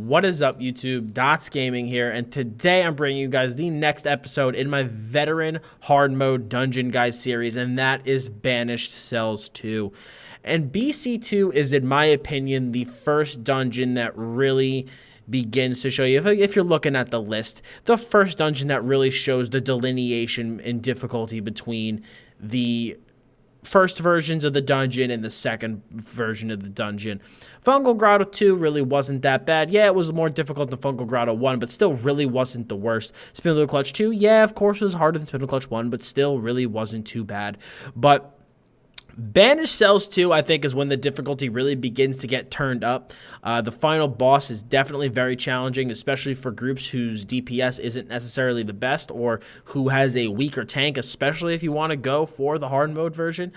What is up, YouTube? Dots Gaming here, and today I'm bringing you guys the next episode in my Veteran Hard Mode Dungeon Guide series, and that is Banished Cells 2. And BC2 is, in my opinion, the first dungeon that really begins to show you, if you're looking at the list, the first dungeon that really shows the delineation and difficulty between the first versions of the dungeon and the second version of the dungeon. Fungal Grotto 2 really wasn't that bad. Yeah, it was more difficult than Fungal Grotto 1, but still really wasn't the worst. Spindle Clutch 2, yeah, of course it was harder than Spindle Clutch 1, but still really wasn't too bad. But Banished Cells 2, I think, is when the difficulty really begins to get turned up. The final boss is definitely very challenging, especially for groups whose DPS isn't necessarily the best or who has a weaker tank, especially if you want to go for the hard mode version.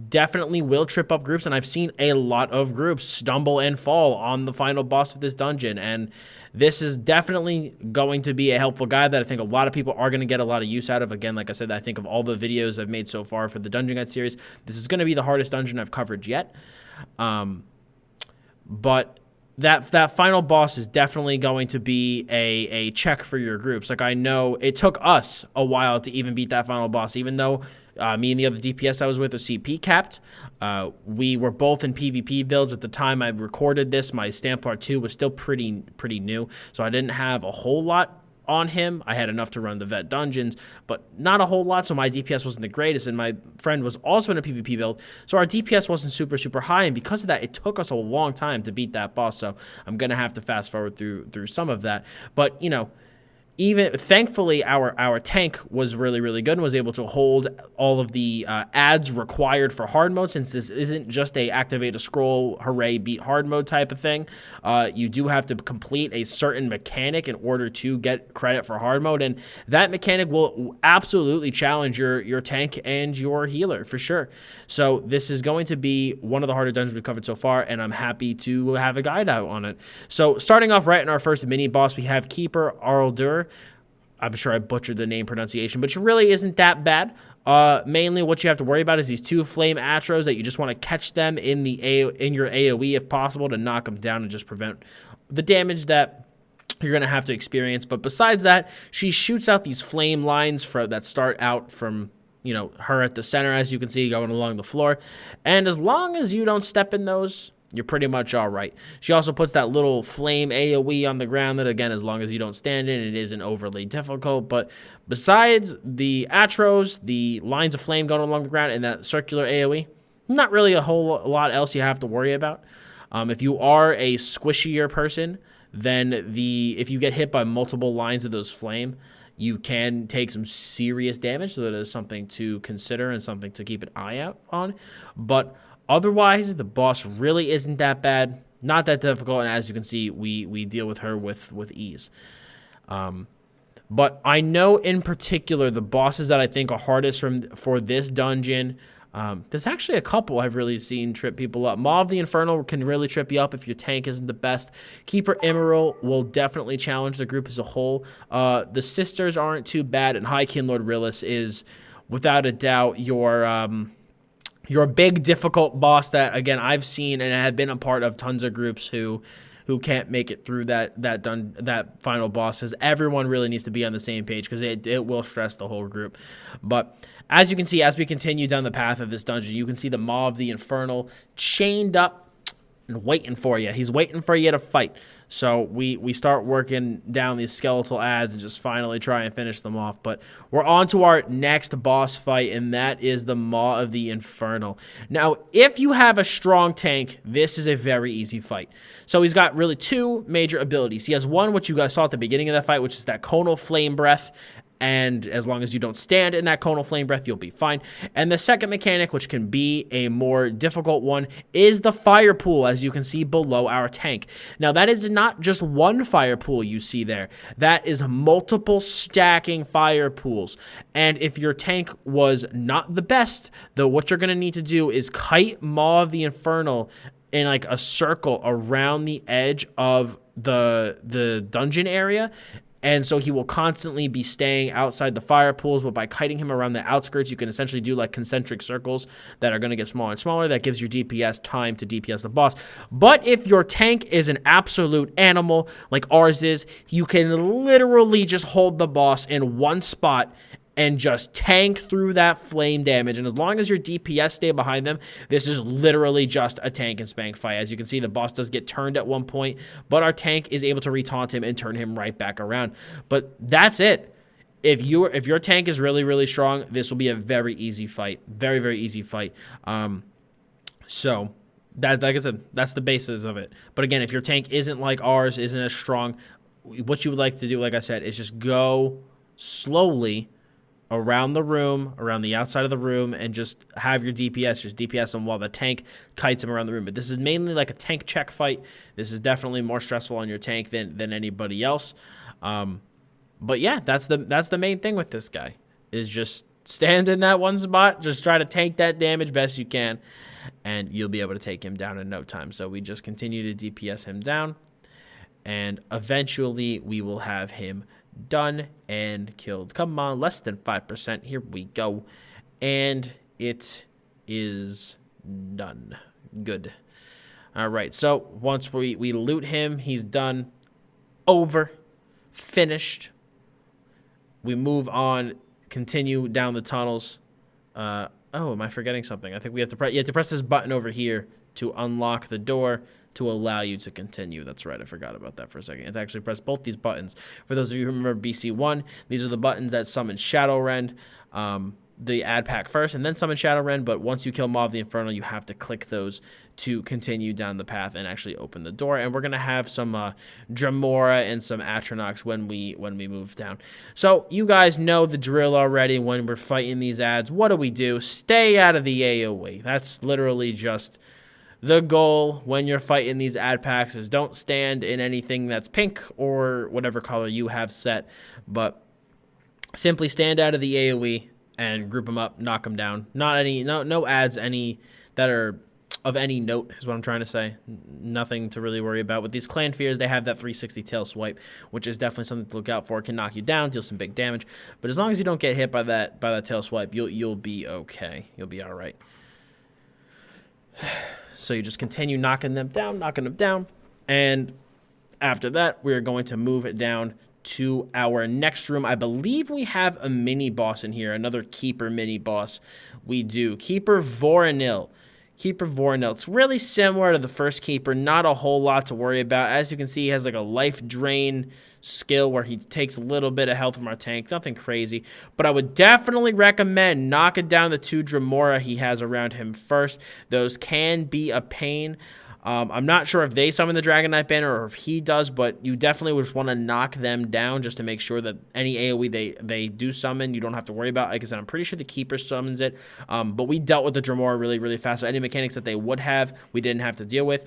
Definitely will trip up groups, and I've seen a lot of groups stumble and fall on the final boss of this dungeon, and this is definitely going to be a helpful guide that I think a lot of people are going to get a lot of use out of. Again, like I said, I think of all the videos I've made so far for the Dungeon Guide series, this is going to be the hardest dungeon I've covered yet. But that final boss is definitely going to be a check for your groups. Like, I know it took us a while to even beat that final boss, even though me and the other DPS I was with are CP capped. We were both in PvP builds at the time I recorded this. My Stamplar 2 was still pretty new, so I didn't have a whole lot on him. I had enough to run the vet dungeons, but not a whole lot, so my DPS wasn't the greatest, and my friend was also in a PvP build, so our DPS wasn't super high, and because of that, it took us a long time to beat that boss, so I'm gonna have to fast forward through some of that. But, you know, even thankfully our tank was really good and was able to hold all of the ads required for hard mode, since this isn't just a activate a scroll, hooray, beat hard mode type of thing. You do have to complete a certain mechanic in order to get credit for hard mode, and that mechanic will absolutely challenge your tank and your healer for sure. So this is going to be one of the harder dungeons we've covered so far, and I'm happy to have a guide out on it. So starting off right in our first mini boss, we have Keeper Arldur. I'm sure I butchered the name pronunciation, but it really isn't that bad. Mainly what you have to worry about is these two flame atros that you just want to catch them in your AoE if possible to knock them down and just prevent the damage that you're going to have to experience. But besides that, she shoots out these flame lines that start out from, you know, her at the center, as you can see, going along the floor. And as long as you don't step in those, you're pretty much all right. She also puts that little flame AoE on the ground that, again, as long as you don't stand in, it isn't overly difficult. But besides the atros, the lines of flame going along the ground, and that circular AoE, not really a whole lot else you have to worry about. If you are a squishier person, then if you get hit by multiple lines of those flame, you can take some serious damage, so that is something to consider and something to keep an eye out on. But otherwise, the boss really isn't that bad, not that difficult, and as you can see, we deal with her with ease. But I know in particular the bosses that I think are hardest for this dungeon. There's actually a couple I've really seen trip people up. Maw of the Infernal can really trip you up if your tank isn't the best. Keeper Emeril will definitely challenge the group as a whole. The sisters aren't too bad, and High King Lord Realists is, without a doubt, your big difficult boss that, again, I've seen and have been a part of tons of groups who can't make it through that final boss, as everyone really needs to be on the same page, because it will stress the whole group. But as you can see, as we continue down the path of this dungeon, you can see the Maw of the Infernal chained up and waiting for you. He's waiting for you to fight. So we start working down these skeletal ads and just finally try and finish them off. But we're on to our next boss fight, and that is the Maw of the Infernal. Now, if you have a strong tank, this is a very easy fight. So he's got really two major abilities. He has one, which you guys saw at the beginning of that fight, which is that Conal Flame Breath. And as long as you don't stand in that Conal Flame Breath, you'll be fine. And the second mechanic, which can be a more difficult one, is the Fire Pool, as you can see below our tank. Now, that is not just one Fire Pool you see there. That is multiple stacking Fire Pools. And if your tank was not the best, though, what you're going to need to do is kite Maw of the Infernal in like a circle around the edge of the dungeon area, And so he will constantly be staying outside the fire pools, but by kiting him around the outskirts, you can essentially do like concentric circles that are going to get smaller and smaller. That gives your DPS time to DPS the boss. But if your tank is an absolute animal like ours is, you can literally just hold the boss in one spot and just tank through that flame damage. And as long as your DPS stay behind them, this is literally just a tank and spank fight. As you can see, the boss does get turned at one point, but our tank is able to retaunt him and turn him right back around. But that's it. If your tank is really, really strong, this will be a very easy fight. Very, very easy fight. So that, like I said, that's the basis of it. But again, if your tank isn't like ours, isn't as strong, what you would like to do, like I said, is just go slowly around the room, around the outside of the room, and just have your DPS, just DPS him while the tank kites him around the room. But this is mainly like a tank check fight. This is definitely more stressful on your tank than anybody else. But yeah, that's the main thing with this guy, is just stand in that one spot, just try to tank that damage best you can, and you'll be able to take him down in no time. So we just continue to DPS him down, and eventually we will have him done and killed. Come on, less than 5%. Here we go. And it is done. Good. All right, so once we loot him, he's done. Over. Finished. We move on, continue down the tunnels. Oh, am I forgetting something? I think we have to press. You have to press this button over here to unlock the door to allow you to continue. That's right. I forgot about that for a second. You have to actually press both these buttons. For those of you who remember BC1, these are the buttons that summon Shadowrend. The ad pack first and then summon Shadowrend, but once you kill Mob of the Infernal, you have to click those to continue down the path and actually open the door. And we're going to have some Dremora and some Atronox when we move down. So you guys know the drill already when we're fighting these ads. What do? Stay out of the AoE. That's literally just the goal when you're fighting these ad packs, is don't stand in anything that's pink or whatever color you have set, but simply stand out of the AoE and group them up, knock them down. No ads any that are of any note is what I'm trying to say. Nothing to really worry about. With these Clan Fears, they have that 360 tail swipe, which is definitely something to look out for. It can knock you down, deal some big damage, but as long as you don't get hit by that tail swipe, you'll be okay. You'll be all right. So you just continue knocking them down, and after that, we're going to move it down to our next room. I believe we have a mini boss in here, another Keeper mini boss. We do. Keeper Voronil. It's really similar to the first Keeper, not a whole lot to worry about. As you can see, he has like a life drain skill where he takes a little bit of health from our tank. Nothing crazy, but I would definitely recommend knocking down the 2 Dremora he has around him first. Those can be a pain. I'm not sure if they summon the Dragon Knight banner or if he does, but you definitely would just want to knock them down just to make sure that any AoE they do summon, you don't have to worry about. Like I said, I'm pretty sure the Keeper summons it, but we dealt with the Dremora really, really fast, so any mechanics that they would have, we didn't have to deal with.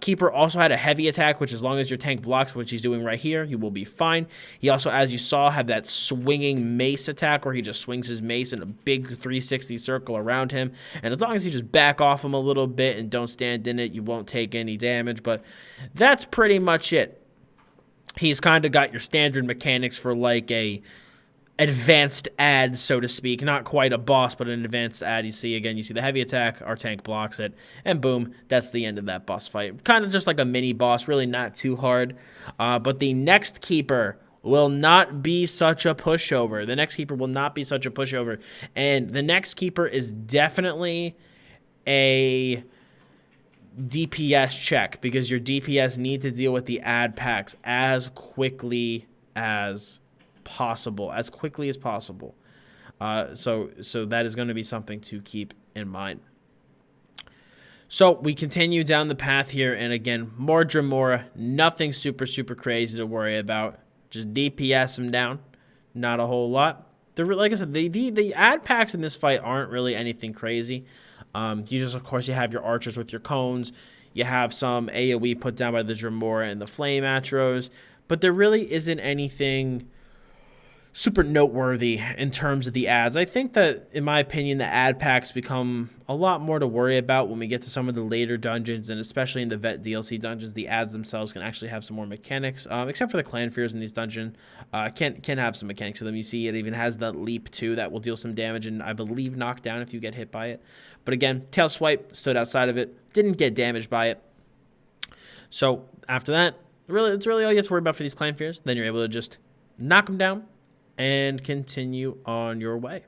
Keeper also had a heavy attack, which as long as your tank blocks, which he's doing right here, he will be fine. He also, as you saw, had that swinging mace attack where he just swings his mace in a big 360 circle around him, and as long as you just back off him a little bit and don't stand in it, you won't take any damage. But that's pretty much it. He's kind of got your standard mechanics for like a advanced ad, so to speak. Not quite a boss, but an advanced ad. You see the heavy attack, our tank blocks it, and boom, that's the end of that boss fight. Kind of just like a mini boss, really not too hard. But the next Keeper will not be such a pushover. And the next Keeper is definitely a DPS check, because your DPS need to deal with the ad packs as quickly as possible. So that is going to be something to keep in mind. So we continue down the path here, and again, more Dremora. Nothing super crazy to worry about. Just DPS them down. Not a whole lot. Like I said, the ad packs in this fight aren't really anything crazy. You just, of course, you have your archers with your cones. You have some AoE put down by the Dremora and the Flame Atros. But there really isn't anything super noteworthy in terms of the ads. I think that, in my opinion, the ad packs become a lot more to worry about when we get to some of the later dungeons, and especially in the Vet DLC dungeons. The ads themselves can actually have some more mechanics, except for the clan fears in these dungeons. Can have some mechanics to them. You see, it even has that leap too that will deal some damage and I believe knock down if you get hit by it. But again, tail swipe, stood outside of it, didn't get damaged by it. So after that, it's really all you have to worry about for these clan fears. Then you're able to just knock them down and continue on your way.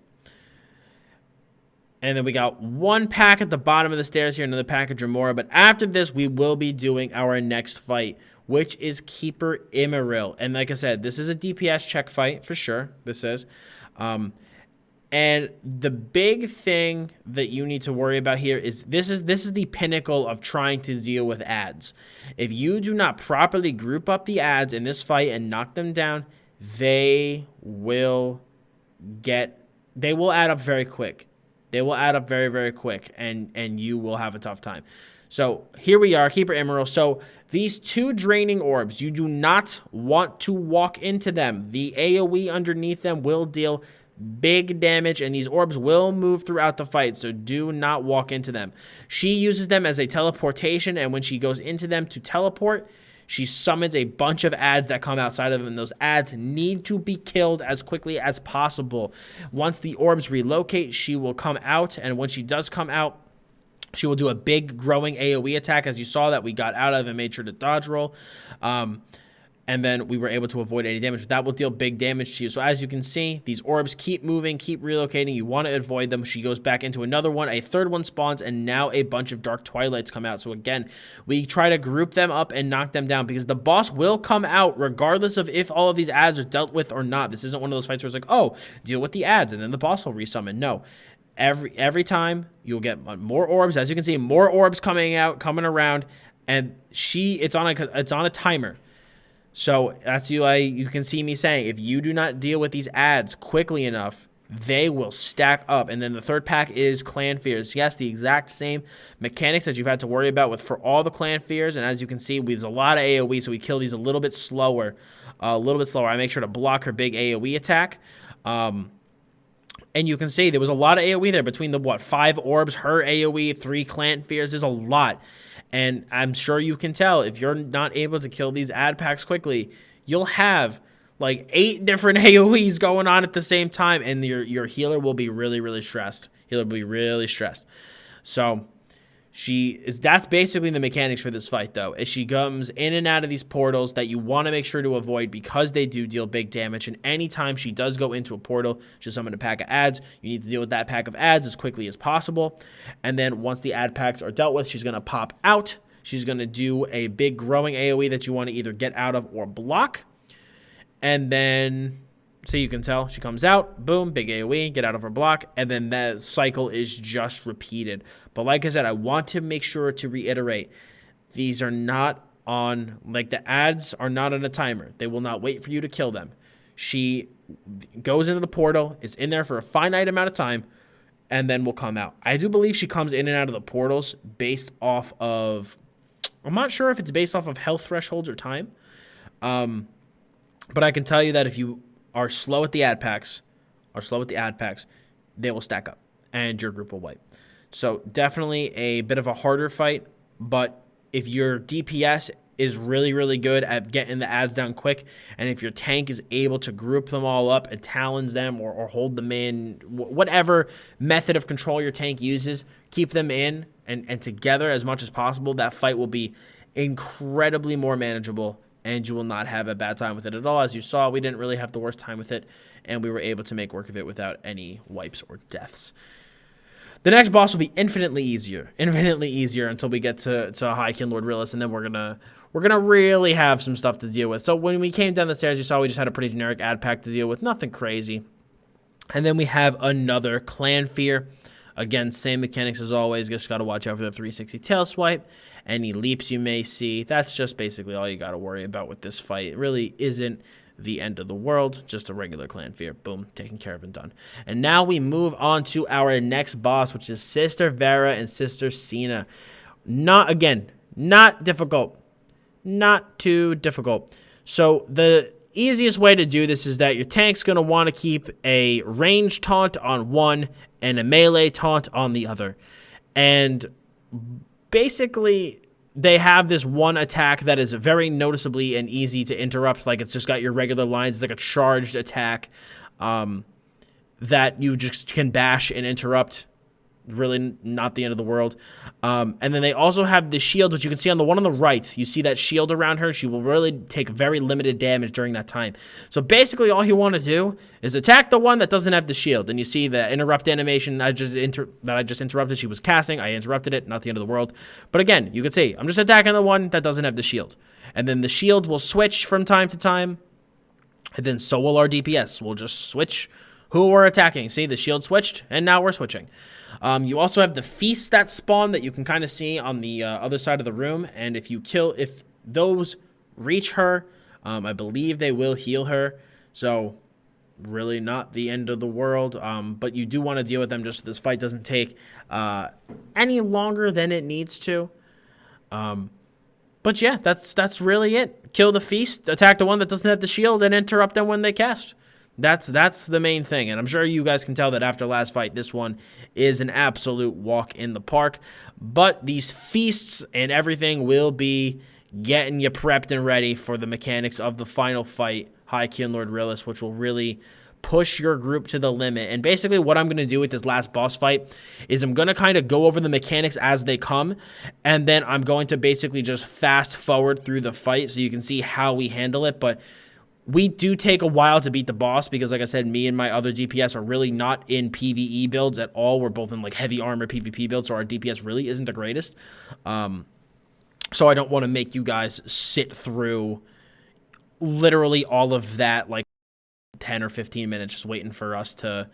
And then we got one pack at the bottom of the stairs here, another pack of Dremora. But after this, we will be doing our next fight, which is Keeper Emeril. And like I said, this is a DPS check fight for sure. This is. And the big thing that you need to worry about here is this is the pinnacle of trying to deal with ads. If you do not properly group up the ads in this fight and knock them down, they will add up very quick. They will add up very, very quick, and you will have a tough time. So here we are, Keeper Emeril. So these two draining orbs, you do not want to walk into them. The AoE underneath them will deal big damage, and these orbs will move throughout the fight, so do not walk into them. She uses them as a teleportation, and when she goes into them to teleport, she summons a bunch of ads that come outside of them, and those ads need to be killed as quickly as possible. Once the orbs relocate, she will come out, and when she does come out, she will do a big growing AoE attack, as you saw that we got out of and made sure to dodge roll. And then we were able to avoid any damage. But that will deal big damage to you. So as you can see, these orbs keep moving, keep relocating. You want to avoid them. She goes back into another one. A third one spawns, and now a bunch of Dark Twilights come out. So again, we try to group them up and knock them down because the boss will come out regardless of if all of these ads are dealt with or not. This isn't one of those fights where it's like, oh, deal with the ads, and then the boss will resummon. No. Every time you'll get more orbs. As you can see, more orbs coming around, and it's on a timer. So that's you can see me saying, if you do not deal with these ads quickly enough, they will stack up. And then the third pack is Clan Fears. Yes, the exact same mechanics that you've had to worry about for all the Clan Fears. And as you can see, there's a lot of AoE, so we kill these a little bit slower. I make sure to block her big AoE attack. And you can see there was a lot of AoE there between the 5 orbs, her AoE, 3 Clan Fears. There's a lot. And I'm sure you can tell, if you're not able to kill these ad packs quickly, you'll have like 8 different AoEs going on at the same time, and your healer will be really, really stressed. So that's basically the mechanics for this fight, though. As she comes in and out of these portals that you want to make sure to avoid because they do deal big damage. And anytime she does go into a portal, she'll summon a pack of ads. You need to deal with that pack of ads as quickly as possible. And then once the ad packs are dealt with, she's going to pop out. She's going to do a big growing AoE that you want to either get out of or block. And then, so you can tell, she comes out, boom, big AoE, get out of her block, and then that cycle is just repeated. But like I said, I want to make sure to reiterate, these are not on, like the ads are not on a timer. They will not wait for you to kill them. She goes into the portal, is in there for a finite amount of time, and then will come out. I do believe she comes in and out of the portals based off of, I'm not sure if it's based off of health thresholds or time. But I can tell you that if you are slow at the ad packs, they will stack up and your group will wipe. So definitely a bit of a harder fight, but if your DPS is really, really good at getting the ads down quick, and if your tank is able to group them all up and talons them or hold them in, whatever method of control your tank uses, keep them in and together as much as possible, that fight will be incredibly more manageable, and you will not have a bad time with it at all. As you saw, we didn't really have the worst time with it, and we were able to make work of it without any wipes or deaths. The next boss will be infinitely easier until we get to High King Lord Realists, and then we're gonna really have some stuff to deal with. So when we came down the stairs, you saw we just had a pretty generic ad pack to deal with, nothing crazy. And then we have another Clan Fear. Again, same mechanics as always. Just got to watch out for the 360 tail swipe. Any leaps you may see. That's just basically all you got to worry about with this fight. It really isn't the end of the world. Just a regular Clan Fear. Boom. Taken care of and done. And now we move on to our next boss, which is Sister Vera and Sister Cena. Not difficult. Not too difficult. So the easiest way to do this is that your tank's going to want to keep a range taunt on one and a melee taunt on the other. And basically, they have this one attack that is very noticeably and easy to interrupt. Like, it's just got your regular lines. It's like a charged attack that you just can bash and interrupt. Really not the end of the world. And then they also have the shield, which you can see on the one on the right. You see that shield around her. She will really take very limited damage during that time. So basically all you want to do is attack the one that doesn't have the shield. And you see the interrupt animation that I just interrupted. She was casting. I interrupted it. Not the end of the world. But again, you can see I'm just attacking the one that doesn't have the shield. And then the shield will switch from time to time. And then so will our DPS. We'll just switch who we're attacking. See, the shield switched, and now we're switching. You also have the feasts that spawn that you can kind of see on the other side of the room. And if those reach her, I believe they will heal her. So really not the end of the world. But you do want to deal with them just so this fight doesn't take any longer than it needs to. But yeah, that's really it. Kill the feast, attack the one that doesn't have the shield, and interrupt them when they cast. That's the main thing, and I'm sure you guys can tell that after last fight, this one is an absolute walk in the park. But these feasts and everything will be getting you prepped and ready for the mechanics of the final fight, High Kin Lord Realists, which will really push your group to the limit. And basically what I'm going to do with this last boss fight is I'm going to kind of go over the mechanics as they come, and then I'm going to basically just fast forward through the fight so you can see how we handle it. But we do take a while to beat the boss because, like I said, me and my other DPS are really not in PvE builds at all. We're both in like heavy armor PvP builds, so our DPS really isn't the greatest. So I don't want to make you guys sit through literally all of that, like 10 or 15 minutes just waiting for us to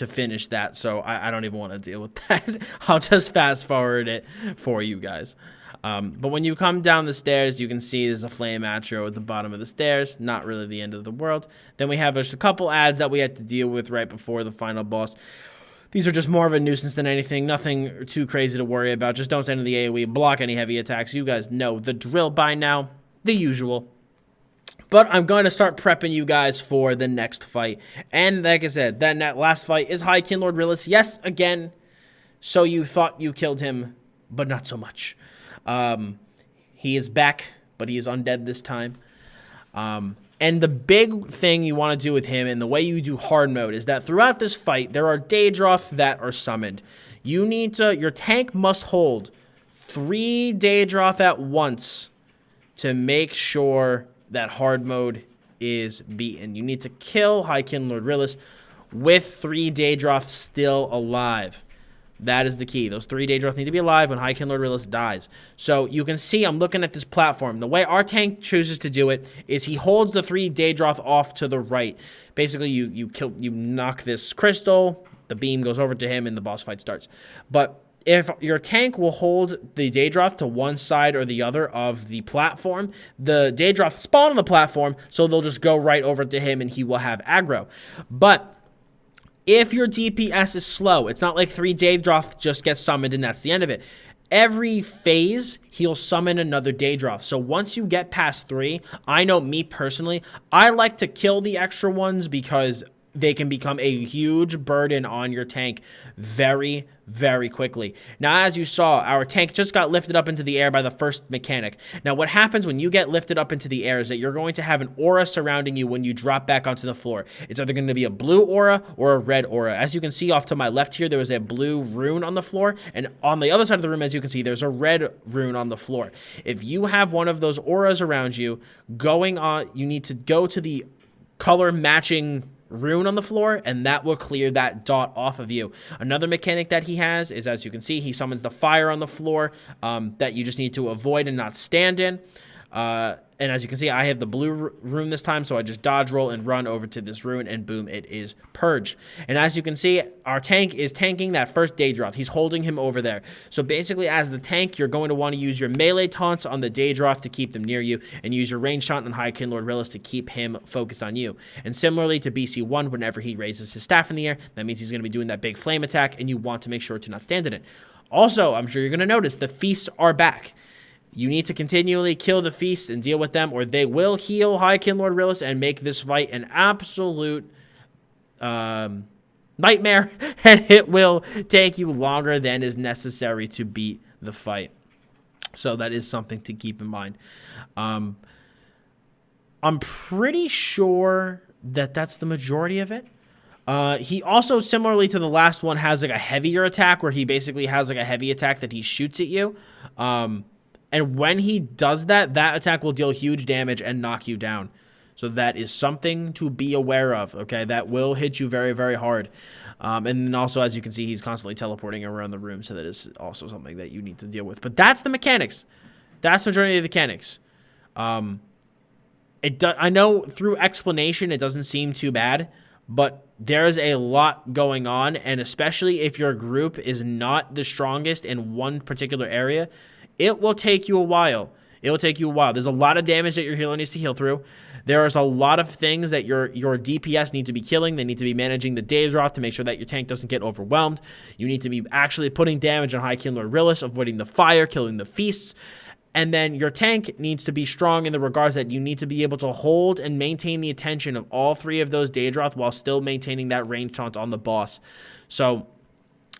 finish that. So I don't even want to deal with that. I'll just fast forward it for you guys. But when you come down the stairs, you can see there's a flame atro at the bottom of the stairs. Not really the end of the world. Then we have just a couple ads that we had to deal with right before the final boss. These are just more of a nuisance than anything. Nothing too crazy to worry about. Just don't stand in the AoE. Block any heavy attacks. You guys know the drill by now. The usual. But I'm going to start prepping you guys for the next fight. And like I said, that last fight is High Kin Lord Realists. Yes, again. So you thought you killed him, but not so much. He is back, but he is undead this time. And the big thing you want to do with him and the way you do hard mode is that throughout this fight, there are Daedroth that are summoned. Your tank must hold 3 Daedroth at once to make sure that hard mode is beaten. You need to kill High Kin Lord Realists with 3 Daedroth still alive. That is the key. Those 3 Daedroth need to be alive when High Kin Lord Realists dies. So you can see I'm looking at this platform. The way our tank chooses to do it is he holds the 3 Daedroth off to the right. Basically, you knock this crystal, the beam goes over to him, and the boss fight starts. But if your tank will hold the Daedroth to one side or the other of the platform, the Daedroth spawn on the platform, so they'll just go right over to him and he will have aggro. But if your DPS is slow, it's not like 3 Daedroth just get summoned and that's the end of it. Every phase, he'll summon another Daedroth. So once you get past 3, I know me personally, I like to kill the extra ones because they can become a huge burden on your tank very, very quickly. Now, as you saw, our tank just got lifted up into the air by the first mechanic. Now, what happens when you get lifted up into the air is that you're going to have an aura surrounding you when you drop back onto the floor. It's either going to be a blue aura or a red aura. As you can see off to my left here, there was a blue rune on the floor, and on the other side of the room, as you can see, there's a red rune on the floor. If you have one of those auras around you going on, you need to go to the color matching rune on the floor, and that will clear that dot off of you. Another mechanic that he has is, as you can see, he summons the fire on the floor that you just need to avoid and not stand in. And as you can see, I have the blue rune this time, so I just dodge roll and run over to this rune, and boom, it is purged. And as you can see, our tank is tanking that first Daedroth. He's holding him over there. So basically, as the tank, you're going to want to use your melee taunts on the Daedroth to keep them near you, and use your range shot on High Kin Lord Realists to keep him focused on you. And similarly to BC1, whenever he raises his staff in the air, that means he's going to be doing that big flame attack, and you want to make sure to not stand in it. Also, I'm sure you're going to notice the feasts are back. You need to continually kill the feast and deal with them, or they will heal High Kin Lord Realists and make this fight an absolute nightmare, and it will take you longer than is necessary to beat the fight. So that is something to keep in mind. I'm pretty sure that that's the majority of it. He also, similarly to the last one, has like a heavier attack where he basically has like a heavy attack that he shoots at you. And when he does that, that attack will deal huge damage and knock you down. So that is something to be aware of, okay? That will hit you very, very hard. And then also, as you can see, he's constantly teleporting around the room, so that is also something that you need to deal with. But that's the mechanics. That's the majority of the mechanics. I know through explanation it doesn't seem too bad, but there's a lot going on, and especially if your group is not the strongest in one particular area, it will take you a while. It will take you a while. There's a lot of damage that your healer needs to heal through. There is a lot of things that your DPS need to be killing. They need to be managing the Daedroth to make sure that your tank doesn't get overwhelmed. You need to be actually putting damage on High Kin Lord Realists, avoiding the fire, killing the feasts. And then your tank needs to be strong in the regards that you need to be able to hold and maintain the attention of all three of those Daedroth while still maintaining that range taunt on the boss. So,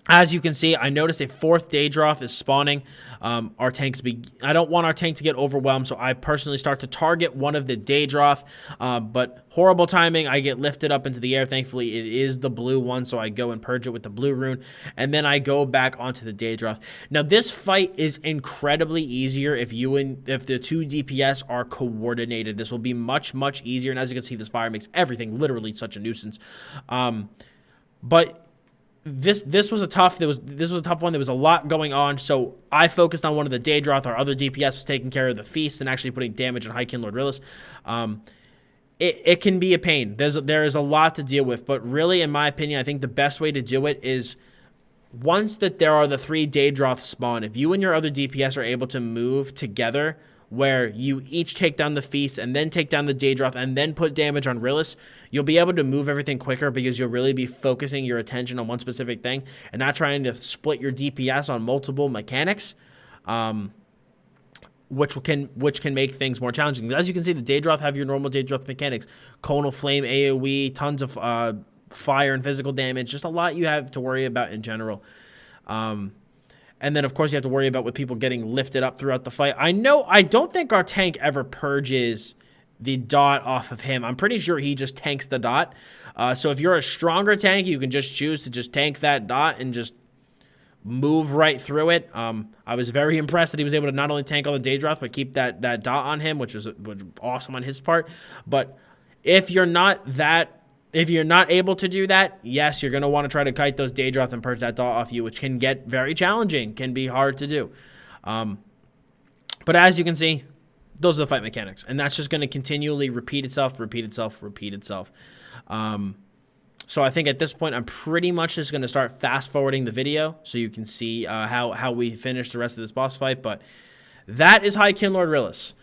as you can see, I noticed a fourth Daedroth is spawning. I don't want our tank to get overwhelmed, so I personally start to target one of the Daedroth. But horrible timing, I get lifted up into the air. Thankfully, it is the blue one, so I go and purge it with the blue rune, and then I go back onto the Daedroth. Now, this fight is incredibly easier if the two DPS are coordinated. This will be much, much easier, and as you can see, this fire makes everything literally such a nuisance. But this was a tough one. There was a lot going on, so I focused on one of the Daedroth. Our other DPS was taking care of the feast and actually putting damage on High Kin Lord Realists. It can be a pain. There is a lot to deal with, but really, in my opinion, I think the best way to do it is once that there are the three Daedroth spawn, if you and your other DPS are able to move together where you each take down the feast and then take down the Daedroth and then put damage on Realists, you'll be able to move everything quicker because you'll really be focusing your attention on one specific thing and not trying to split your DPS on multiple mechanics, which can make things more challenging. As you can see, the Daedroth have your normal Daedroth mechanics: Conal Flame, AoE, tons of fire and physical damage, just a lot you have to worry about in general. And then, of course, you have to worry about with people getting lifted up throughout the fight. I don't think our tank ever purges the dot off of him. I'm pretty sure he just tanks the dot. So if you're a stronger tank, you can just choose to just tank that dot and just move right through it. I was very impressed that he was able to not only tank all the Daedroth, but keep that dot on him, which was awesome on his part. But if you're not able to do that, yes, you're going to want to try to kite those Daedroth and purge that dot off you, which can get very challenging, can be hard to do. But as you can see, those are the fight mechanics, and that's just going to continually repeat itself. So I think at this point, I'm pretty much just going to start fast forwarding the video so you can see how we finish the rest of this boss fight. But that is High Kin Lord Realists.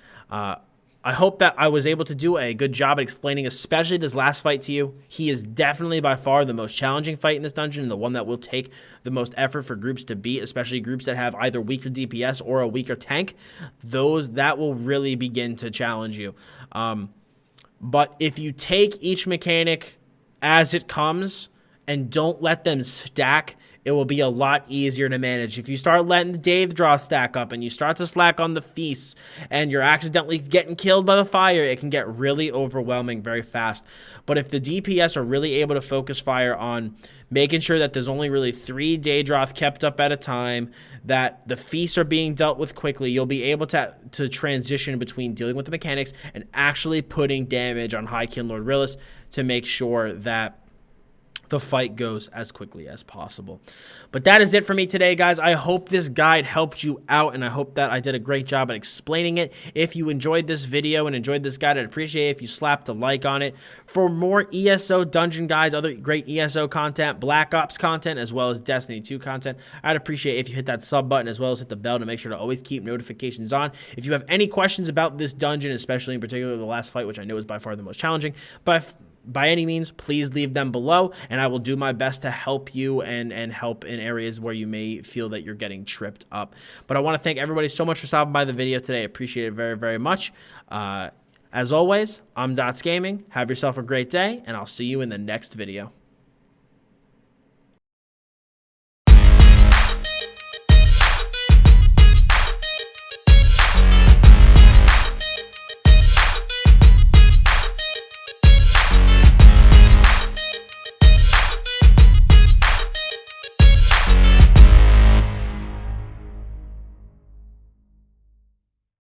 I hope that I was able to do a good job at explaining, especially this last fight to you. He is definitely by far the most challenging fight in this dungeon and the one that will take the most effort for groups to beat, especially groups that have either weaker DPS or a weaker tank. That will really begin to challenge you. But if you take each mechanic as it comes and don't let them stack, it will be a lot easier to manage. If you start letting the Daedroth stack up and you start to slack on the feasts and you're accidentally getting killed by the fire, it can get really overwhelming very fast. But if the DPS are really able to focus fire on making sure that there's only really 3 Daedroth kept up at a time, that the feasts are being dealt with quickly, you'll be able to transition between dealing with the mechanics and actually putting damage on High Kin Lord Realists to make sure that the fight goes as quickly as possible. But that is it for me today, guys. I hope this guide helped you out, and I hope that I did a great job at explaining it. If you enjoyed this video and enjoyed this guide, I'd appreciate it if you slapped a like on it. For more ESO dungeon guides, other great ESO content, Black Ops content, as well as Destiny 2 content, I'd appreciate it if you hit that sub button as well as hit the bell to make sure to always keep notifications on. If you have any questions about this dungeon, especially in particular the last fight, which I know is by far the most challenging, but by any means, please leave them below, and I will do my best to help you and help in areas where you may feel that you're getting tripped up. But I want to thank everybody so much for stopping by the video today. I appreciate it very, very much. As always, I'm Dots Gaming. Have yourself a great day, and I'll see you in the next video.